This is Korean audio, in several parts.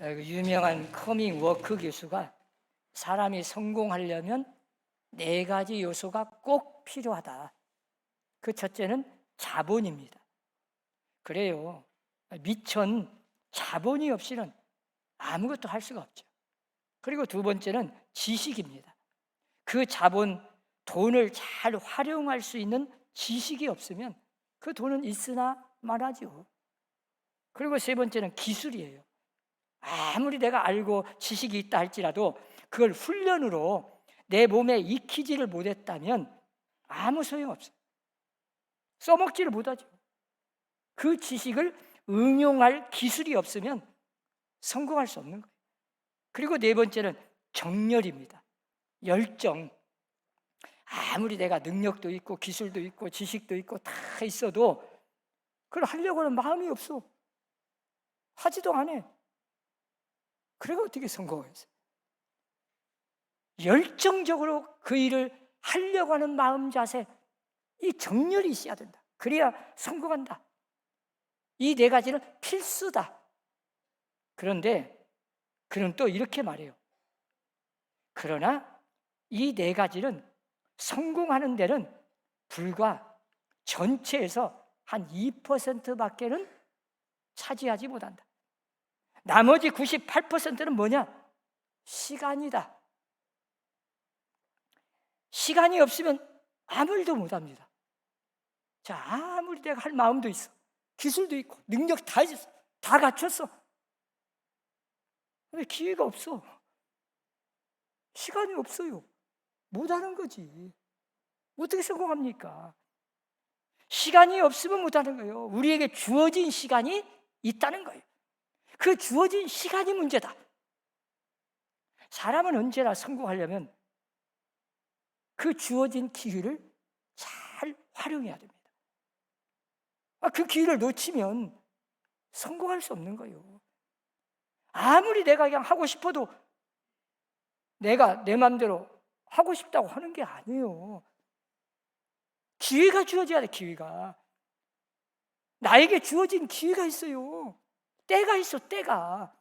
그 유명한 커밍 워크 교수가 사람이 성공하려면 4가지 요소가 꼭 필요하다. 그 첫째는 자본입니다. 그래요. 미천 자본이 없이는 아무것도 할 수가 없죠. 그리고 두 번째는 지식입니다. 그 자본, 돈을 잘 활용할 수 있는 지식이 없으면 그 돈은 있으나 마나죠. 그리고 세 번째는 기술이에요. 아무리 내가 알고 지식이 있다 할지라도 그걸 훈련으로 내 몸에 익히지를 못했다면 아무 소용없어요. 써먹지를 못하죠. 그 지식을 응용할 기술이 없으면 성공할 수 없는 거예요. 그리고 네 번째는 정열입니다. 열정. 아무리 내가 능력도 있고 기술도 있고 지식도 있고 다 있어도 그걸 하려고 하는 마음이 없어. 하지도 않아. 그래가 어떻게 성공하겠어요? 열정적으로 그 일을 하려고 하는 마음 자세, 이 정열이 있어야 된다. 그래야 성공한다. 이 4가지는 필수다. 그런데 그는 또 이렇게 말해요. 그러나 이 4가지는 성공하는 데는 불과 전체에서 한 2%밖에는 차지하지 못한다. 나머지 98%는 뭐냐? 시간이다. 시간이 없으면 아무 일도 못합니다. 자, 아무리 내가 할 마음도 있어, 기술도 있고 능력 다 있어, 다 갖췄어. 근데 기회가 없어. 시간이 없어요. 못하는 거지. 어떻게 성공합니까? 시간이 없으면 못하는 거예요. 우리에게 주어진 시간이 있다는 거예요. 그 주어진 시간이 문제다. 사람은 언제나 성공하려면 그 주어진 기회를 잘 활용해야 됩니다. 그 기회를 놓치면 성공할 수 없는 거예요. 아무리 내가 그냥 하고 싶어도 내가 내 마음대로 하고 싶다고 하는 게 아니에요. 기회가 주어져야 돼. 기회가. 나에게 주어진 기회가 있어요. 때가 있어. 때가.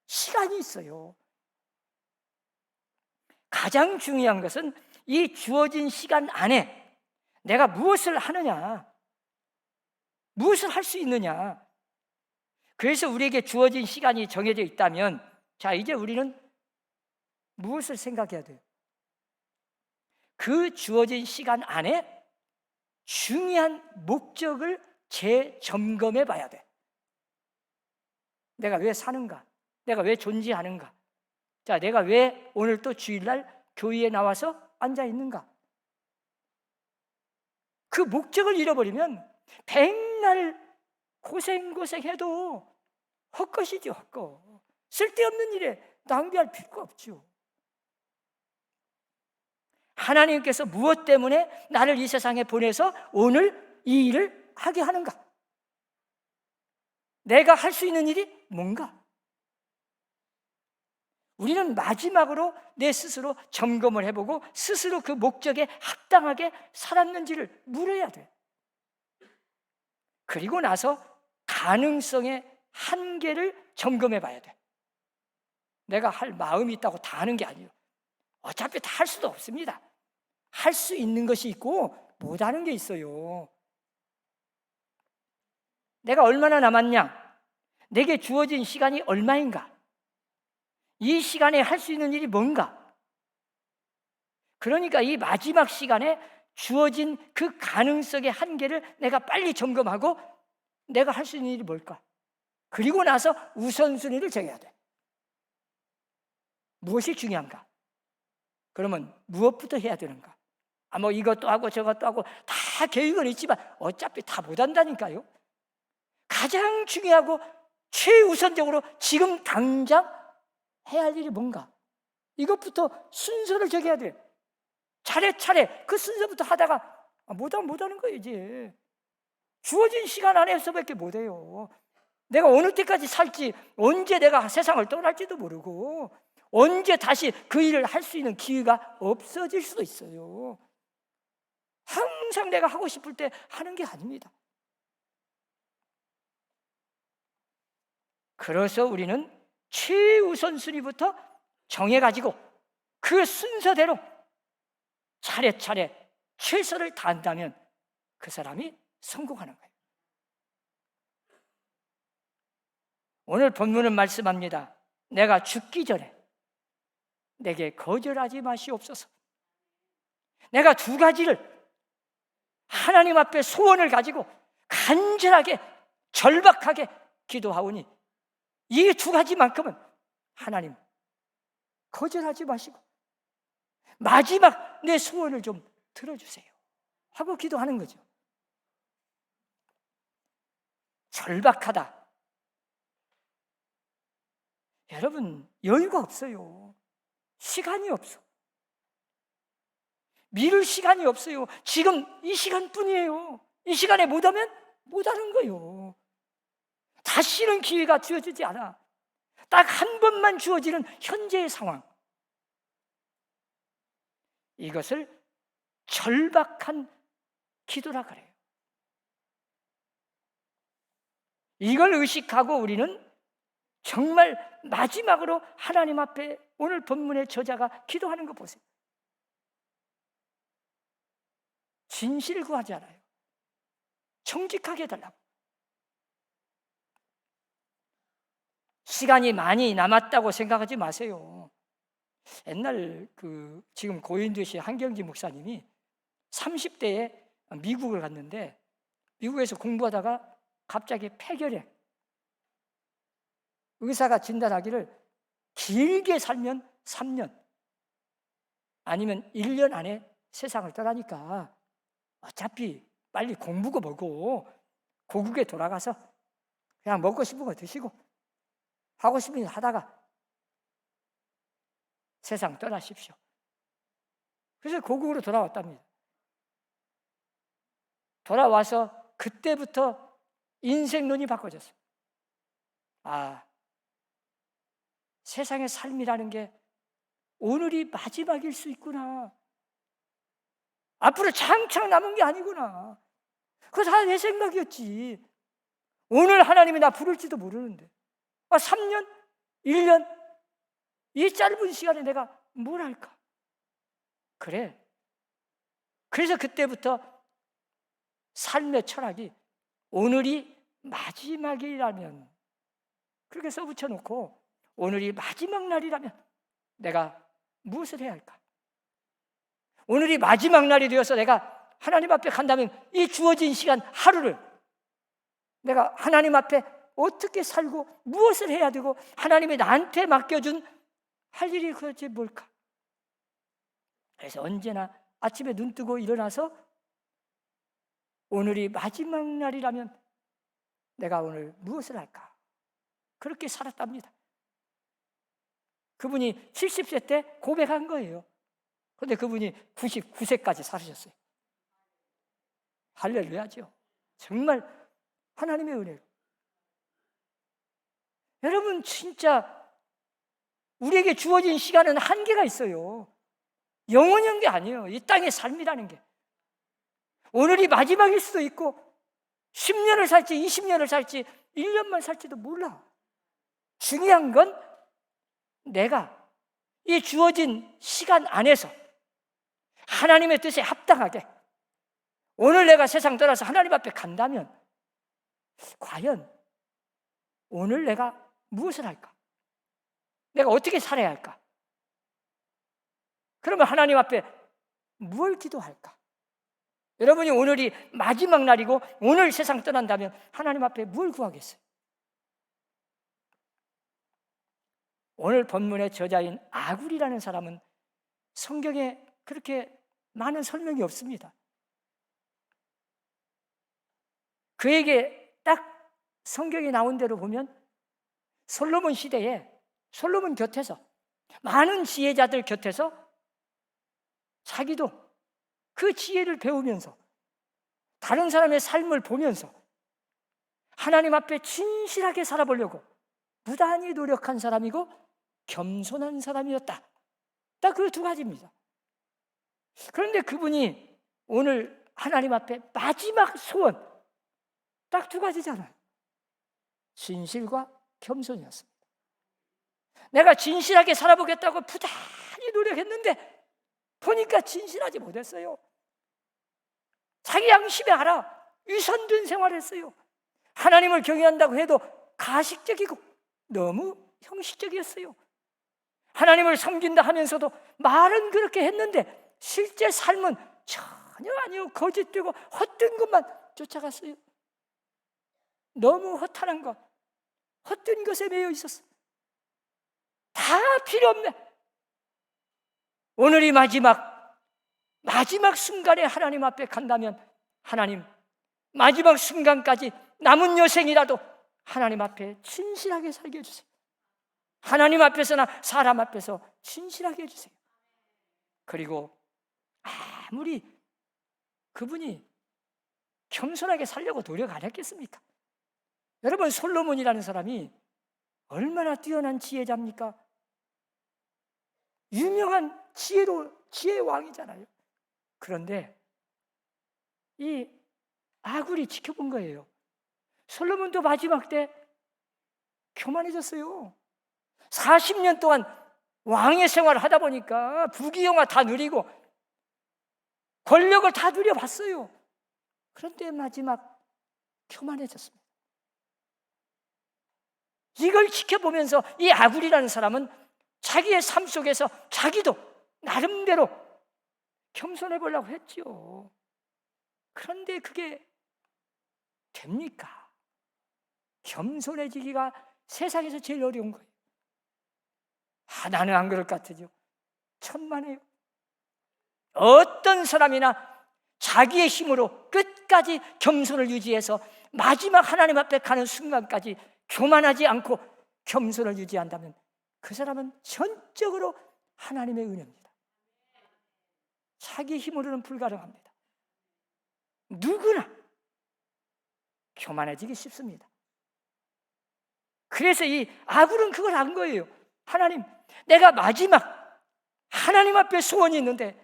시간이 있어요. 가장 중요한 것은 이 주어진 시간 안에 내가 무엇을 하느냐, 무엇을 할 수 있느냐. 그래서 우리에게 주어진 시간이 정해져 있다면, 자, 이제 우리는 무엇을 생각해야 돼요? 그 주어진 시간 안에 중요한 목적을 재점검해 봐야 돼. 내가 왜 사는가? 내가 왜 존재하는가? 자, 내가 왜 오늘 또 주일날 교회에 나와서 앉아 있는가? 그 목적을 잃어버리면 백날 고생해도 헛것이죠, 헛것. 쓸데없는 일에 낭비할 필요가 없죠. 하나님께서 무엇 때문에 나를 이 세상에 보내서 오늘 이 일을 하게 하는가? 내가 할 수 있는 일이 뭔가? 우리는 마지막으로 내 스스로 점검을 해보고 스스로 그 목적에 합당하게 살았는지를 물어야 돼. 그리고 나서 가능성의 한계를 점검해 봐야 돼. 내가 할 마음이 있다고 다 하는 게 아니에요. 어차피 다 할 수도 없습니다. 할 수 있는 것이 있고 못하는 게 있어요. 내가 얼마나 남았냐? 내게 주어진 시간이 얼마인가? 이 시간에 할 수 있는 일이 뭔가? 그러니까 이 마지막 시간에 주어진 그 가능성의 한계를 내가 빨리 점검하고 내가 할 수 있는 일이 뭘까? 그리고 나서 우선순위를 정해야 돼. 무엇이 중요한가? 그러면 무엇부터 해야 되는가? 뭐 이것도 하고 저것도 하고 다 계획은 있지만 어차피 다 못한다니까요. 가장 중요하고 최우선적으로 지금 당장 해야 할 일이 뭔가? 이것부터 순서를 정해야 돼. 차례차례 그 순서부터 하다가 못하는 거예요. 이제 주어진 시간 안에서밖에 못해요. 내가 어느 때까지 살지, 언제 내가 세상을 떠날지도 모르고 언제 다시 그 일을 할 수 있는 기회가 없어질 수도 있어요. 항상 내가 하고 싶을 때 하는 게 아닙니다. 그래서 우리는 최우선순위부터 정해가지고 그 순서대로 차례차례 최선을 다한다면 그 사람이 성공하는 거예요. 오늘 본문은 말씀합니다. 내가 죽기 전에 내게 거절하지 마시옵소서. 내가 두 가지를 하나님 앞에 소원을 가지고 간절하게 절박하게 기도하오니 이 두 가지만큼은 하나님 거절하지 마시고 마지막 내 소원을 좀 들어주세요 하고 기도하는 거죠. 절박하다. 여러분, 여유가 없어요. 시간이 없어. 미룰 시간이 없어요. 지금 이 시간뿐이에요. 이 시간에 못하면 못하는 거예요. 다시는 기회가 주어지지 않아. 딱 한 번만 주어지는 현재의 상황. 이것을 절박한 기도라 그래요. 이걸 의식하고 우리는 정말 마지막으로 하나님 앞에 오늘 본문의 저자가 기도하는 거 보세요. 진실 구하지 않아요. 정직하게 해달라고. 시간이 많이 남았다고 생각하지 마세요. 옛날 지금 고인 되신 한경지 목사님이 30대에 미국을 갔는데 미국에서 공부하다가 갑자기 폐결핵. 의사가 진단하기를 길게 살면 3년 아니면 1년 안에 세상을 떠나니까 어차피 빨리 공부고 뭐고 고국에 돌아가서 그냥 먹고 싶은 거 드시고 하고 싶은 일 하다가 세상 떠나십시오. 그래서 고국으로 돌아왔답니다. 돌아와서 그때부터 인생론이 바꿔졌어요. 세상의 삶이라는 게 오늘이 마지막일 수 있구나. 앞으로 장창 남은 게 아니구나. 그거 다 내 생각이었지. 오늘 하나님이 나 부를지도 모르는데 3년, 1년 이 짧은 시간에 내가 뭘 할까? 그래. 그래서 그때부터 삶의 철학이 오늘이 마지막이라면 그렇게 써붙여놓고 오늘이 마지막 날이라면 내가 무엇을 해야 할까? 오늘이 마지막 날이 되어서 내가 하나님 앞에 간다면 이 주어진 시간 하루를 내가 하나님 앞에 어떻게 살고 무엇을 해야 되고 하나님이 나한테 맡겨준 할 일이 그것이 뭘까? 그래서 언제나 아침에 눈 뜨고 일어나서 오늘이 마지막 날이라면 내가 오늘 무엇을 할까? 그렇게 살았답니다. 그분이 70세 때 고백한 거예요. 그런데 그분이 99세까지 살으셨어요. 할렐루야죠. 정말 하나님의 은혜로. 여러분, 진짜 우리에게 주어진 시간은 한계가 있어요. 영원한 게 아니에요. 이 땅의 삶이라는 게. 오늘이 마지막일 수도 있고 10년을 살지 20년을 살지 1년만 살지도 몰라. 중요한 건 내가 이 주어진 시간 안에서 하나님의 뜻에 합당하게 오늘 내가 세상 떠나서 하나님 앞에 간다면 과연 오늘 내가 무엇을 할까? 내가 어떻게 살아야 할까? 그러면 하나님 앞에 무엇을 기도할까? 여러분이 오늘이 마지막 날이고 오늘 세상 떠난다면 하나님 앞에 뭘 구하겠어요? 오늘 본문의 저자인 아굴이라는 사람은 성경에 그렇게 많은 설명이 없습니다. 그에게 딱 성경에 나온 대로 보면 솔로몬 시대에 솔로몬 곁에서 많은 지혜자들 곁에서 자기도 그 지혜를 배우면서 다른 사람의 삶을 보면서 하나님 앞에 진실하게 살아보려고 무단히 노력한 사람이고 겸손한 사람이었다. 딱 그 두 가지입니다. 그런데 그분이 오늘 하나님 앞에 마지막 소원 딱 두 가지잖아요. 진실과 겸손이었습니다. 내가 진실하게 살아보겠다고 부단히 노력했는데 보니까 진실하지 못했어요. 자기 양심에 알아 위선된 생활을 했어요. 하나님을 경외한다고 해도 가식적이고 너무 형식적이었어요. 하나님을 섬긴다 하면서도 말은 그렇게 했는데 실제 삶은 전혀 아니요, 거짓되고 헛된 것만 쫓아갔어요. 너무 허탄한 것, 헛된 것에 매여 있었어요. 다 필요 없네. 오늘이 마지막 순간에 하나님 앞에 간다면 하나님, 마지막 순간까지 남은 여생이라도 하나님 앞에 진실하게 살게 해주세요. 하나님 앞에서나 사람 앞에서 진실하게 해주세요. 그리고 아무리 그분이 겸손하게 살려고 노력 안 했겠습니까? 여러분, 솔로몬이라는 사람이 얼마나 뛰어난 지혜자입니까? 유명한 지혜의 왕이잖아요. 그런데 이 아굴이 지켜본 거예요. 솔로몬도 마지막 때 교만해졌어요. 40년 동안 왕의 생활을 하다 보니까 부귀영화 다 누리고 권력을 다 누려봤어요. 그런데 마지막 교만해졌습니다. 이걸 지켜보면서 이 아굴이라는 사람은 자기의 삶 속에서 자기도 나름대로 겸손해 보려고 했지요. 그런데 그게 됩니까? 겸손해지기가 세상에서 제일 어려운 거예요. 나는 안 그럴 것 같으죠. 천만에요. 어떤 사람이나 자기의 힘으로 끝까지 겸손을 유지해서 마지막 하나님 앞에 가는 순간까지 교만하지 않고 겸손을 유지한다면 그 사람은 전적으로 하나님의 은혜입니다. 자기 힘으로는 불가능합니다. 누구나 교만해지기 쉽습니다. 그래서 이 아굴은 그걸 안 거예요. 하나님, 내가 마지막 하나님 앞에 소원이 있는데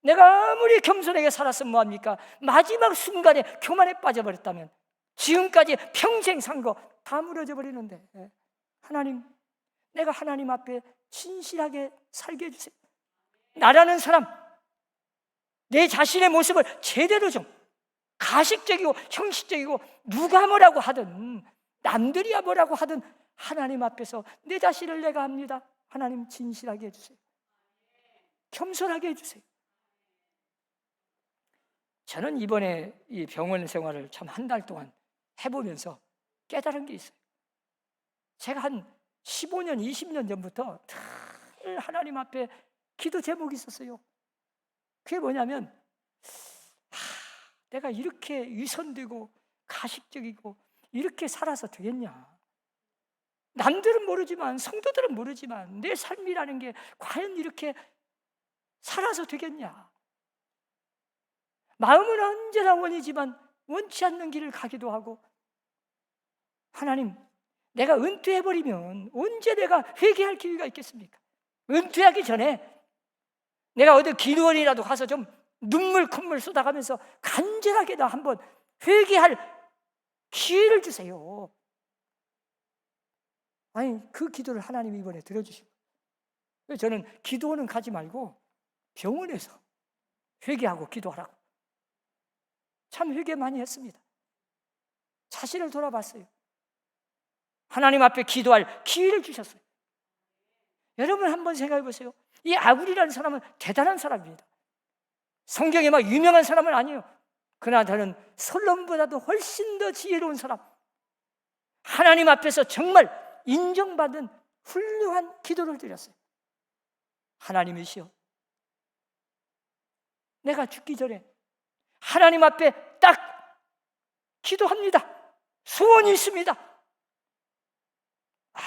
내가 아무리 겸손하게 살았으면 뭐합니까? 마지막 순간에 교만에 빠져버렸다면 지금까지 평생 산 거 다 무너져 버리는데, 하나님, 내가 하나님 앞에 진실하게 살게 해주세요. 나라는 사람, 내 자신의 모습을 제대로 좀 가식적이고 형식적이고 누가 뭐라고 하든 남들이야 뭐라고 하든 하나님 앞에서 내 자신을 내가 합니다. 하나님, 진실하게 해주세요. 겸손하게 해주세요. 저는 이번에 이 병원 생활을 참 한 달 동안 해보면서 깨달은 게 있어요. 제가 한 15년, 20년 전부터 늘 하나님 앞에 기도 제목이 있었어요. 그게 뭐냐면, 내가 이렇게 위선되고 가식적이고 이렇게 살아서 되겠냐? 남들은 모르지만, 성도들은 모르지만 내 삶이라는 게 과연 이렇게 살아서 되겠냐? 마음은 언제나 원이지만 원치 않는 길을 가기도 하고, 하나님, 내가 은퇴해버리면 언제 내가 회개할 기회가 있겠습니까? 은퇴하기 전에 내가 어디 기도원이라도 가서 좀 눈물 콧물 쏟아가면서 간절하게 나 한번 회개할 기회를 주세요. 아니, 그 기도를 하나님이 이번에 들어주시고, 저는 기도원은 가지 말고 병원에서 회개하고 기도하라고. 참 회개 많이 했습니다. 자신을 돌아봤어요. 하나님 앞에 기도할 기회를 주셨어요. 여러분 한번 생각해 보세요. 이 아굴이라는 사람은 대단한 사람입니다. 성경에 막 유명한 사람은 아니에요. 그러나 저는 솔로몬보다도 훨씬 더 지혜로운 사람, 하나님 앞에서 정말 인정받은 훌륭한 기도를 드렸어요. 하나님이시여, 내가 죽기 전에 하나님 앞에 딱 기도합니다. 소원이 있습니다.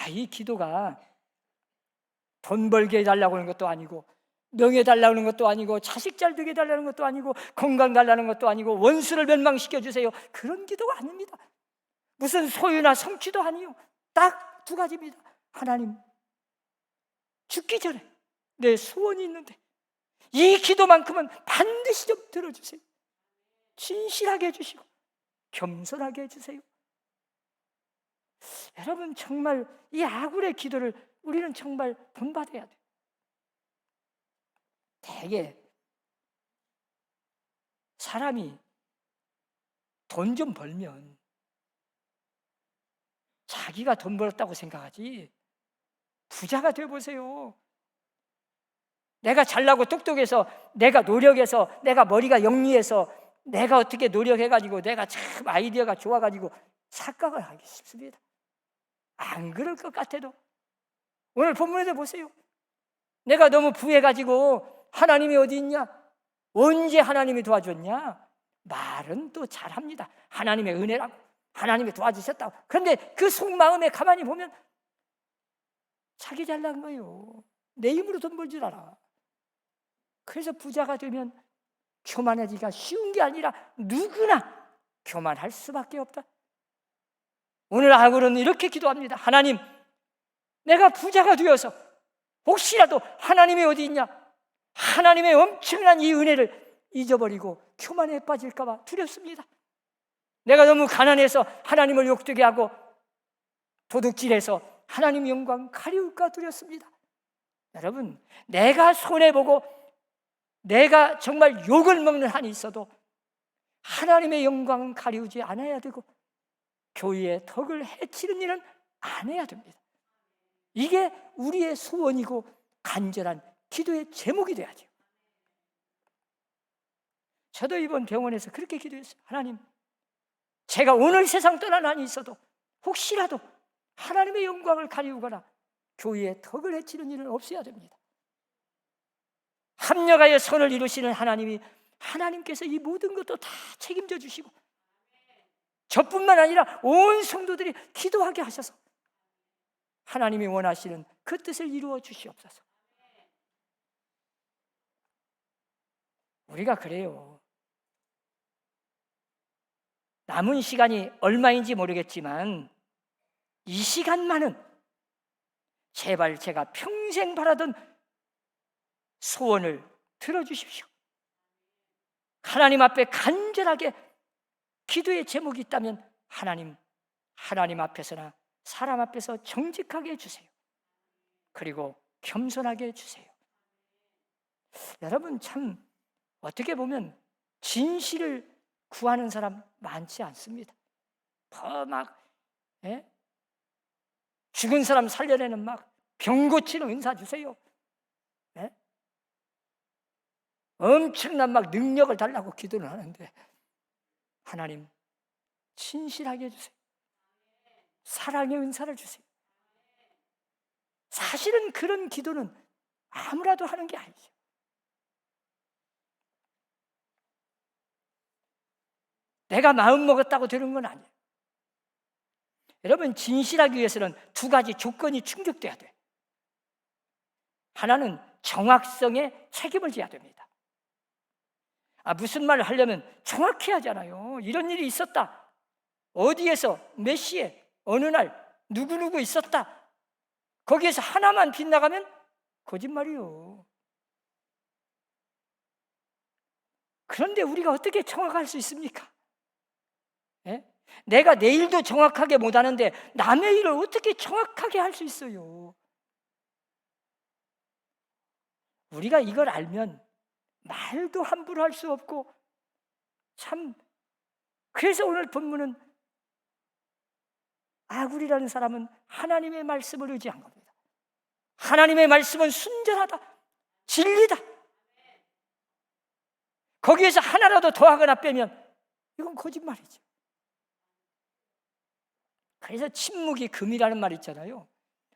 이 기도가 돈 벌게 해달라고 하는 것도 아니고, 명예 달라고 하는 것도 아니고, 자식 잘 되게 해달라는 것도 아니고, 건강 달라는 것도 아니고, 원수를 멸망시켜 주세요, 그런 기도가 아닙니다. 무슨 소유나 성취도 아니요. 딱 두 가지입니다. 하나님, 죽기 전에 내 소원이 있는데 이 기도만큼은 반드시 좀 들어주세요. 진실하게 해주시고 겸손하게 해주세요. 여러분, 정말 이 아굴의 기도를 우리는 정말 본받아야 돼요. 대개 사람이 돈 좀 벌면 자기가 돈 벌었다고 생각하지, 부자가 되어보세요. 내가 잘나고 똑똑해서, 내가 노력해서, 내가 머리가 영리해서, 내가 어떻게 노력해가지고 내가 참 아이디어가 좋아가지고 착각을 하기 쉽습니다. 안 그럴 것 같아도 오늘 본문에서 보세요. 내가 너무 부해가지고 하나님이 어디 있냐? 언제 하나님이 도와줬냐? 말은 또 잘합니다. 하나님의 은혜라고, 하나님이 도와주셨다고. 그런데 그 속마음에 가만히 보면 자기 잘난 거예요. 내 힘으로 돈 벌 줄 알아. 그래서 부자가 되면 교만하기가 쉬운 게 아니라 누구나 교만할 수밖에 없다. 오늘 아굴은 이렇게 기도합니다. 하나님, 내가 부자가 되어서 혹시라도 하나님이 어디 있냐? 하나님의 엄청난 이 은혜를 잊어버리고 교만에 빠질까 봐 두렵습니다. 내가 너무 가난해서 하나님을 욕되게 하고 도둑질해서 하나님 영광 가리울까 두렵습니다. 여러분, 내가 손해보고 내가 정말 욕을 먹는 한이 있어도 하나님의 영광은 가리우지 않아야 되고 교회의 덕을 해치는 일은 안 해야 됩니다. 이게 우리의 소원이고 간절한 기도의 제목이 돼야죠. 저도 이번 병원에서 그렇게 기도했어요. 하나님, 제가 오늘 세상 떠난 한이 있어도 혹시라도 하나님의 영광을 가리우거나 교회의 덕을 해치는 일은 없어야 됩니다. 합력하여 선을 이루시는 하나님이, 하나님께서 이 모든 것도 다 책임져 주시고 저뿐만 아니라 온 성도들이 기도하게 하셔서 하나님이 원하시는 그 뜻을 이루어 주시옵소서. 우리가 그래요. 남은 시간이 얼마인지 모르겠지만 이 시간만은 제발 제가 평생 바라던 소원을 들어주십시오. 하나님 앞에 간절하게 기도의 제목이 있다면 하나님 앞에서나 사람 앞에서 정직하게 해주세요. 그리고 겸손하게 해주세요. 여러분, 참 어떻게 보면 진실을 구하는 사람 많지 않습니다. 더 막 죽은 사람 살려내는 막 병 고치는 은사 주세요. 엄청난 막 능력을 달라고 기도를 하는데 하나님, 진실하게 해주세요. 사랑의 은사를 주세요. 사실은 그런 기도는 아무라도 하는 게 아니죠. 내가 마음 먹었다고 되는 건 아니에요. 여러분, 진실하기 위해서는 두 가지 조건이 충족돼야 돼요. 하나는 정확성에 책임을 져야 됩니다. 무슨 말을 하려면 정확해야 하잖아요. 이런 일이 있었다. 어디에서, 몇 시에, 어느 날, 누구누구 있었다. 거기에서 하나만 빗나가면 거짓말이요. 그런데 우리가 어떻게 정확할 수 있습니까? 내가 내 일도 정확하게 못하는데 남의 일을 어떻게 정확하게 할 수 있어요? 우리가 이걸 알면 말도 함부로 할 수 없고, 참, 그래서 오늘 본문은 아굴이라는 사람은 하나님의 말씀을 의지한 겁니다. 하나님의 말씀은 순전하다, 진리다. 거기에서 하나라도 더하거나 빼면 이건 거짓말이죠. 그래서 침묵이 금이라는 말 있잖아요.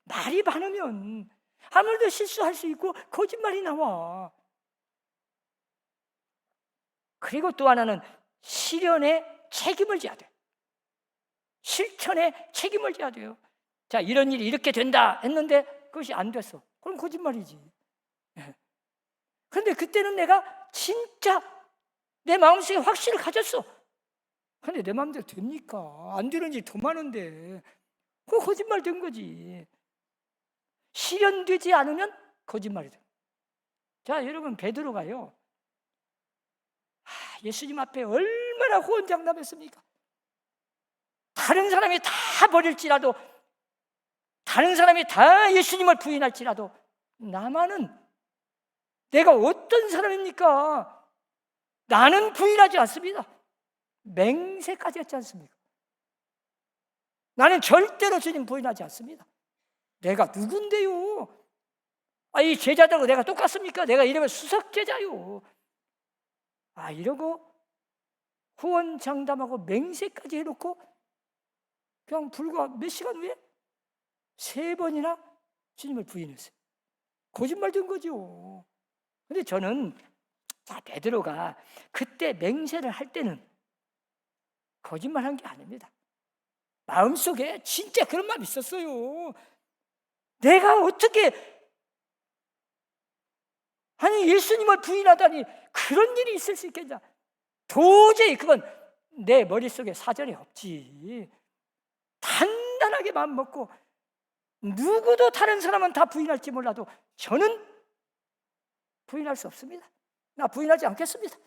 말이 많으면 아무래도 실수할 수 있고 거짓말이 나와. 그리고 또 하나는 실현에 책임을 져야 돼요. 실천에 책임을 져야 돼요. 자, 이런 일이 이렇게 된다 했는데 그것이 안 됐어. 그럼 거짓말이지. 그런데 그때는 내가 진짜 내 마음속에 확신을 가졌어. 그런데 내 마음대로 됩니까? 안 되는 일이 더 많은데 그거 거짓말 된 거지. 실현되지 않으면 거짓말이 돼. 자, 여러분, 베드로가요, 예수님 앞에 얼마나 호언장담했습니까? 다른 사람이 다 버릴지라도, 다 다른 사람이 다 예수님을 부인할지라도 나만은 내가 어떤 사람입니까? 나는 부인하지 않습니다. 맹세까지 했지 않습니까? 나는 절대로 주님 부인하지 않습니다. 내가 누군데요? 이 제자들하고 내가 똑같습니까? 내가 이러면 수석제자요. 이러고 후원장담하고 맹세까지 해놓고 그냥 불과 몇 시간 후에 3번이나 주님을 부인했어요. 거짓말 된 거죠. 근데 저는 베드로가 그때 맹세를 할 때는 거짓말한 게 아닙니다. 마음속에 진짜 그런 마음이 있었어요. 내가 어떻게 예수님을 부인하다니 그런 일이 있을 수 있겠냐. 도저히 그건 내 머릿속에 사전에 없지. 단단하게 마음 먹고 누구도 다른 사람은 다 부인할지 몰라도 저는 부인할 수 없습니다. 나 부인하지 않겠습니다.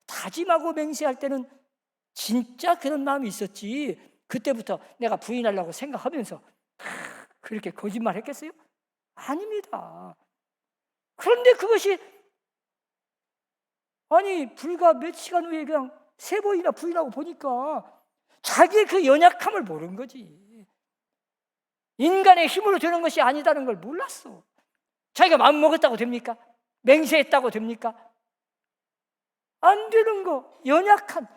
다짐하고 맹세할 때는 진짜 그런 마음이 있었지, 그때부터 내가 부인하려고 생각하면서 그렇게 거짓말 했겠어요? 아닙니다. 그런데 그것이 불과 몇 시간 후에 그냥 3번이나 부인하고 보니까 자기의 그 연약함을 모르는 거지. 인간의 힘으로 되는 것이 아니다는 걸 몰랐어. 자기가 마음 먹었다고 됩니까? 맹세했다고 됩니까? 안 되는 거, 연약한,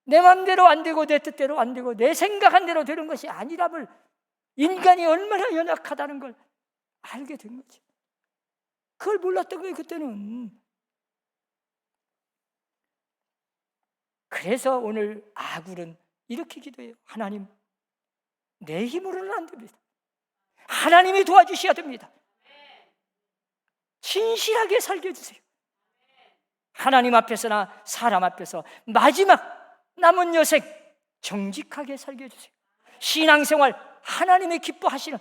내 마음대로 안 되고 내 뜻대로 안 되고 내 생각한 대로 되는 것이 아니람을, 인간이 얼마나 연약하다는 걸 알게 된 거지. 그걸 몰랐던 거예요, 그때는. 그래서 오늘 아굴은 이렇게 기도해요. 하나님, 내 힘으로는 안 됩니다. 하나님이 도와주셔야 됩니다. 진실하게 살게 해주세요. 하나님 앞에서나 사람 앞에서 마지막 남은 여생 정직하게 살게 해주세요. 신앙생활 하나님이 기뻐하시는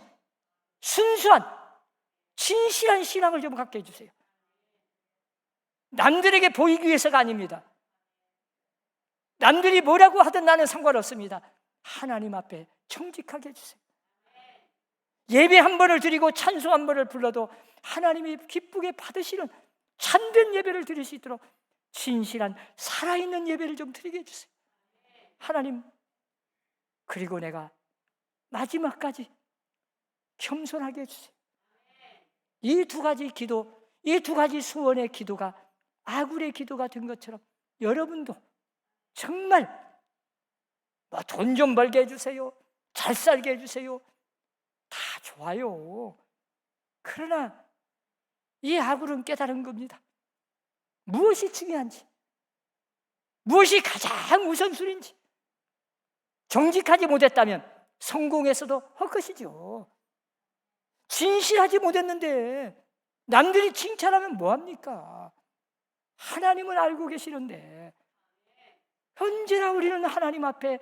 순수한 진실한 신앙을 좀 갖게 해주세요. 남들에게 보이기 위해서가 아닙니다. 남들이 뭐라고 하든 나는 상관없습니다. 하나님 앞에 정직하게 해주세요. 예배 한 번을 드리고 찬송 한 번을 불러도 하나님이 기쁘게 받으시는 참된 예배를 드릴 수 있도록 진실한 살아있는 예배를 좀 드리게 해주세요. 하나님, 그리고 내가 마지막까지 겸손하게 해주세요. 이 2가지 기도, 이 2가지 소원의 기도가 아굴의 기도가 된 것처럼 여러분도 정말 돈 좀 벌게 해주세요, 잘 살게 해주세요, 다 좋아요. 그러나 이 아굴은 깨달은 겁니다. 무엇이 중요한지, 무엇이 가장 우선순위인지. 정직하지 못했다면 성공해서도 헛것이죠. 진실하지 못했는데 남들이 칭찬하면 뭐합니까? 하나님을 알고 계시는데 언제나 우리는 하나님 앞에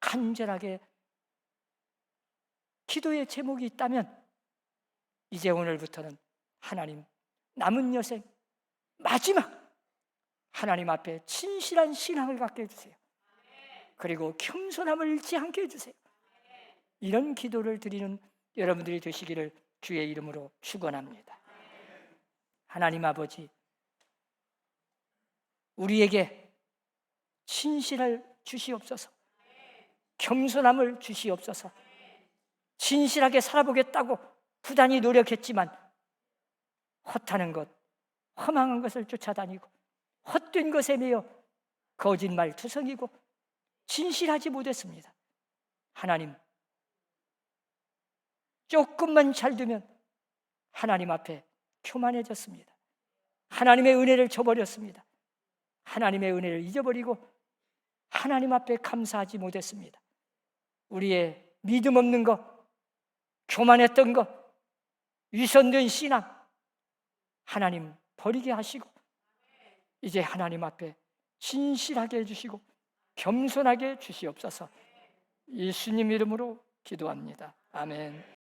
간절하게 기도의 제목이 있다면 이제 오늘부터는 하나님, 남은 여생 마지막 하나님 앞에 진실한 신앙을 갖게 해주세요. 그리고 겸손함을 잃지 않게 해주세요. 이런 기도를 드리는 여러분들이 되시기를 주의 이름으로 축원합니다. 하나님 아버지, 우리에게 신실을 주시옵소서, 겸손함을 주시옵소서. 진실하게 살아보겠다고 부단히 노력했지만 헛하는 것, 허망한 것을 쫓아다니고 헛된 것에 매여 거짓말 투성이고 진실하지 못했습니다. 하나님, 조금만 잘 되면 하나님 앞에 교만해졌습니다. 하나님의 은혜를 저버렸습니다. 하나님의 은혜를 잊어버리고 하나님 앞에 감사하지 못했습니다. 우리의 믿음 없는 것, 교만했던 것, 위선된 신앙 하나님 버리게 하시고 이제 하나님 앞에 진실하게 해주시고 겸손하게 주시옵소서. 예수님 이름으로 기도합니다. 아멘.